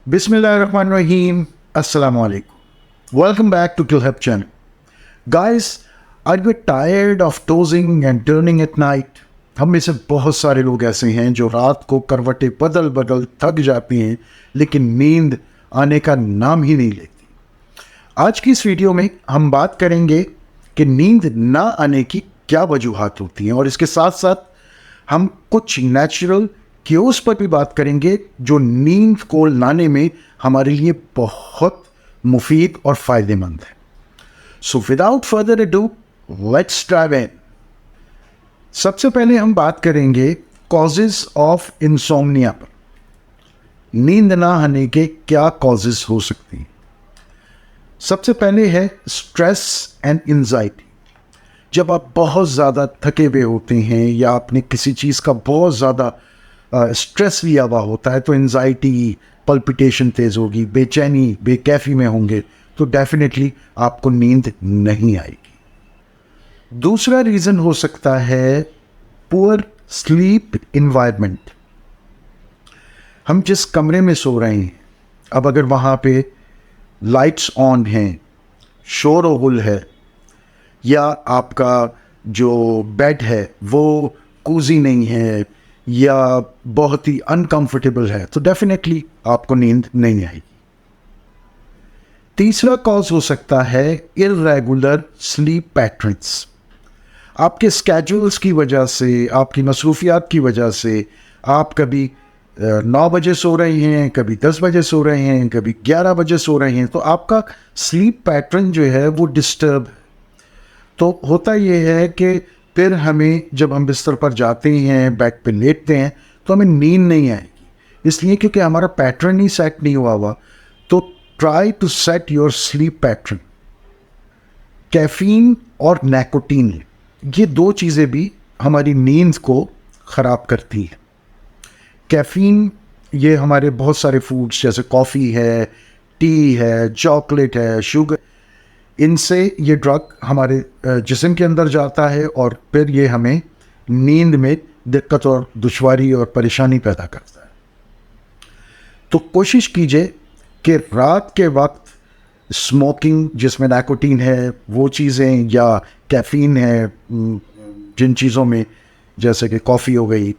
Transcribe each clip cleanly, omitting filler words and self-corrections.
Bismillahirrahmanirrahim. Assalamu alaikum. Welcome back to Kilhab channel. Guys, are you tired of tossing and turning at night? हम में से बहुत सारे लोग ऐसे हैं जो रात को करवटें बदल बदल थक जाती हैं लेकिन नींद आने का नाम ही नहीं लेती। आज की इस वीडियो में हम बात करेंगे कि नींद ना आने की क्या वजूहात होती हैं और इसके साथ साथ हम कुछ नेचुरल क्यूज पर भी बात करेंगे जो नींद को लाने में हमारे लिए बहुत मुफीद और फ़ायदेमंद है। So without further ado let's dive in. सबसे पहले हम बात करेंगे कॉजेज़ ऑफ इंसोम्निया पर। नींद ना आने के क्या कॉजेज़ हो सकती हैं? सबसे पहले है स्ट्रेस एंड एंजाइटी। जब आप बहुत ज़्यादा थके हुए होते हैं या आपने किसी चीज़ का बहुत ज़्यादा स्ट्रेस लिया हुआ होता है तो एंजाइटी, पल्पिटेशन तेज़ होगी, बेचैनी, बेकैफ़ी में होंगे तो डेफिनेटली आपको नींद नहीं आएगी। दूसरा रीज़न हो सकता है पुअर स्लीप इन्वायरमेंट। हम जिस कमरे में सो रहे हैं, अब अगर वहाँ पे लाइट्स ऑन हैं, शोर व गुल है, या आपका जो बेड है वो कोज़ी नहीं है या बहुत ही अनकंफर्टेबल है तो डेफिनेटली आपको नींद नहीं आएगी। तीसरा कॉज हो सकता है इर्रेगुलर स्लीप पैटर्न्स। आपके स्केड्यूल्स की वजह से, आपकी मसरूफियात की वजह से आप कभी 9 बजे सो रहे हैं, कभी 10 बजे सो रहे हैं, कभी 11 बजे सो रहे हैं, तो आपका स्लीप पैटर्न जो है वो डिस्टर्ब है। तो होता ये है कि फिर हमें जब हम बिस्तर पर जाते हैं, बेड पे लेटते हैं तो हमें नींद नहीं आएगी, इसलिए क्योंकि हमारा पैटर्न ही सेट नहीं हुआ। तो try to set your sleep pattern. Caffeine और निकोटीन, ये दो चीज़ें भी हमारी नींद को ख़राब करती हैं। कैफीन ये हमारे बहुत सारे फूड्स जैसे कॉफ़ी है, टी है, चॉकलेट है, शुगर, इनसे ये ड्रग हमारे जिस्म के अंदर जाता है और फिर ये हमें नींद में दिक्कत और दुश्वारी और परेशानी पैदा करता है। तो कोशिश कीजिए कि रात के वक्त स्मोकिंग जिसमें निकोटीन है वो चीज़ें या कैफ़ीन है जिन चीज़ों में, जैसे कि कॉफ़ी हो गई,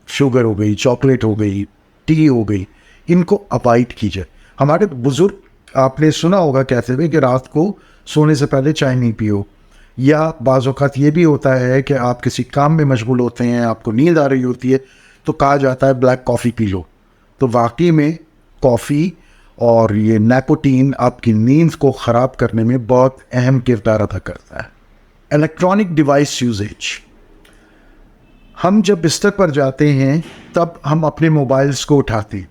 शुगर हो गई, चॉकलेट हो गई, टी हो गई, इनको अवॉइड कीजिए। हमारे बुज़ुर्ग, आपने सुना होगा कहते हुए कि रात को सोने से पहले चाय नहीं पियो, या बाज़ औक़ात ये भी होता है कि आप किसी काम में मशगूल होते हैं, आपको नींद आ रही होती है तो कहा जाता है ब्लैक कॉफ़ी पी लो। तो वाकई में कॉफ़ी और ये निकोटीन आपकी नींद को ख़राब करने में बहुत अहम किरदार अदा करता है। Electronic device usage. हम जब बिस्तर पर जाते हैं तब हम अपने मोबाइल्स को उठाते हैं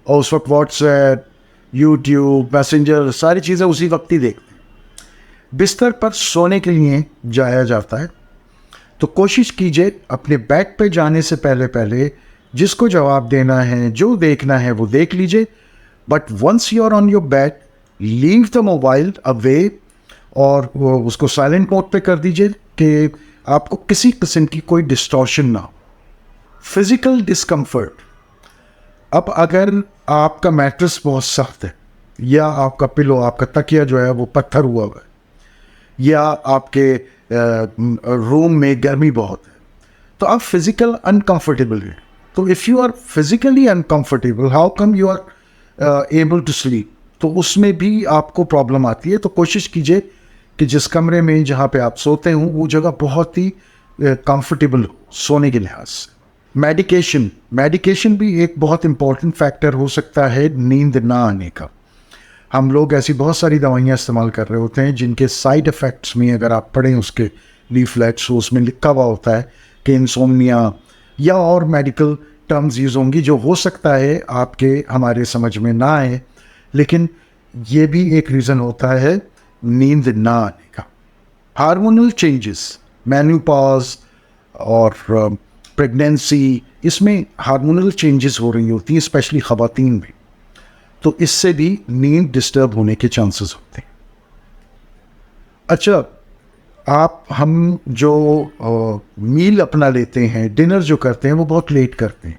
और उस वक्त व्हाट्सएप, यूट्यूब, मैसेंजर, सारी चीज़ें उसी वक्त ही देखते हैं। बिस्तर पर सोने के लिए जाया जाता है तो कोशिश कीजिए अपने बेड पे जाने से पहले जिसको जवाब देना है, जो देखना है वो देख लीजिए, but once you are on your bed leave the mobile away और वो उसको साइलेंट मोड पे कर दीजिए कि आपको किसी किस्म की कोई डिस्टॉर्शन ना हो। Physical discomfort. अब अगर आपका मैट्रेस बहुत सख्त है या आपका पिलो, आपका तकिया जो है वो पत्थर हुआ हुआ है, या आपके रूम में गर्मी बहुत है तो आप फिज़िकल अनकंफर्टेबल हैं। तो if you are physically uncomfortable, how come you are able to sleep? तो उसमें भी आपको प्रॉब्लम आती है। तो कोशिश कीजिए कि जिस कमरे में जहाँ पे आप सोते हो वो जगह बहुत ही कंफर्टेबल हो सोने के लिहाज से। मेडिकेशन भी एक बहुत इम्पॉर्टेंट फैक्टर हो सकता है नींद ना आने का। हम लोग ऐसी बहुत सारी दवाइयाँ इस्तेमाल कर रहे होते हैं जिनके साइड इफ़ेक्ट्स में अगर आप पढ़ें उसके लीफलेट्स, उसमें लिखा हुआ होता है कि इंसोम्निया या और मेडिकल टर्म्स यूज़ होंगी जो हो सकता है आपके हमारे समझ में ना आए, लेकिन ये भी एक रीज़न होता है नींद ना आने का। हार्मोनल चेंजेस, मेनोपॉज और प्रेगनेंसी, इसमें हार्मोनल चेंजेस हो रही होती हैं स्पेशली ख़वातीन में, तो इससे भी नींद डिस्टर्ब होने के चांसेस होते हैं। अच्छा, हम जो मील अपना लेते हैं, डिनर जो करते हैं वो बहुत लेट करते हैं।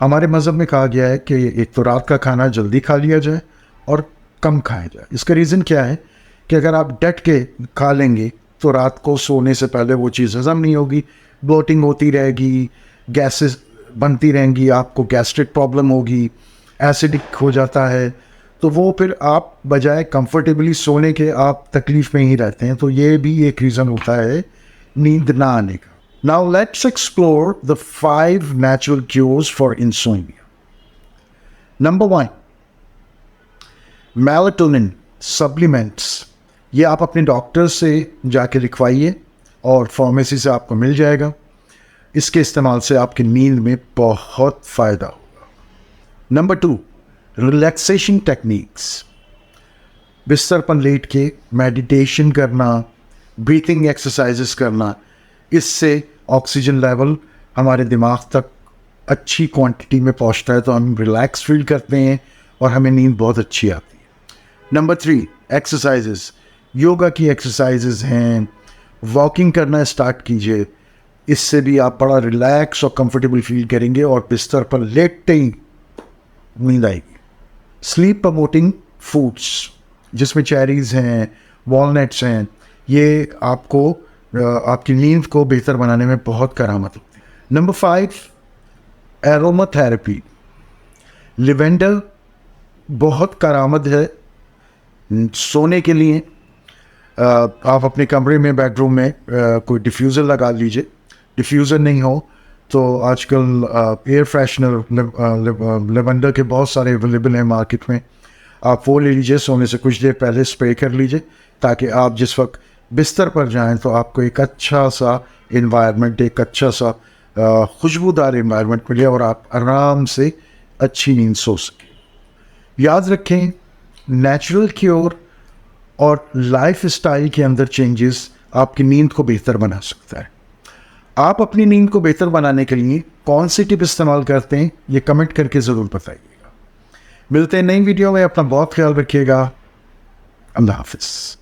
हमारे मज़हब में कहा गया है कि एक तो रात का खाना जल्दी खा लिया जाए और कम खाया जाए। इसका रीज़न क्या है कि अगर आप डट के खा लेंगे तो रात को सोने से पहले वो चीज़ हज़म नहीं होगी, ब्लोटिंग होती रहेगी, गैसेस बनती रहेंगी, आपको गैस्ट्रिक प्रॉब्लम होगी, एसिडिक हो जाता है, तो वो फिर आप बजाय कंफर्टेबली सोने के आप तकलीफ़ में ही रहते हैं। तो ये भी एक रीज़न होता है नींद ना आने का। Now let's explore the 5 natural cures for insomnia. Number 1, melatonin supplements. ये आप अपने डॉक्टर से जाके लिखवाइए और फार्मेसी से आपको मिल जाएगा। इसके इस्तेमाल से आपकी नींद में बहुत फ़ायदा होगा। Number 2, relaxation techniques. बिस्तर पर लेट के मेडिटेशन करना, ब्रीथिंग एक्सरसाइजेस करना, इससे ऑक्सीजन लेवल हमारे दिमाग तक अच्छी क्वांटिटी में पहुंचता है, तो हम रिलैक्स फील करते हैं और हमें नींद बहुत अच्छी आती है। Number 3, exercises. योगा की एक्सरसाइजेस हैं, वॉकिंग करना स्टार्ट कीजिए, इससे भी आप बड़ा रिलैक्स और कंफर्टेबल फील करेंगे और बिस्तर पर लेटते ही नींद आएगी। स्लीप प्रमोटिंग फूड्स जिसमें चेरीज़ हैं, वॉलनट्स हैं, ये आपको आपकी नींद को बेहतर बनाने में बहुत करामत होती है। Number 5, aroma therapy. लिवेंडर बहुत करामत है सोने के लिए। आप अपने कमरे में, बेडरूम में कोई डिफ्यूज़र लगा लीजिए। डिफ्यूज़र नहीं हो तो आजकल एयर फ्रेशनर लेवेंडर के बहुत सारे अवेलेबल हैं मार्केट में, आप वो ले लीजिए। सोने से कुछ देर पहले स्प्रे कर लीजिए ताकि आप जिस वक्त बिस्तर पर जाएं तो आपको एक अच्छा सा इन्वायरमेंट, एक अच्छा सा खुशबूदार इन्वायरमेंट मिले और आप आराम से अच्छी नींद सो सकें। याद रखें, नेचुरल क्योर और लाइफ स्टाइल के अंदर चेंजेस आपकी नींद को बेहतर बना सकता है। आप अपनी नींद को बेहतर बनाने के लिए कौन सी टिप इस्तेमाल करते हैं, ये कमेंट करके ज़रूर बताइएगा। मिलते हैं नई वीडियो में, अपना बहुत ख्याल रखिएगा। अल्लाह हाफिज़।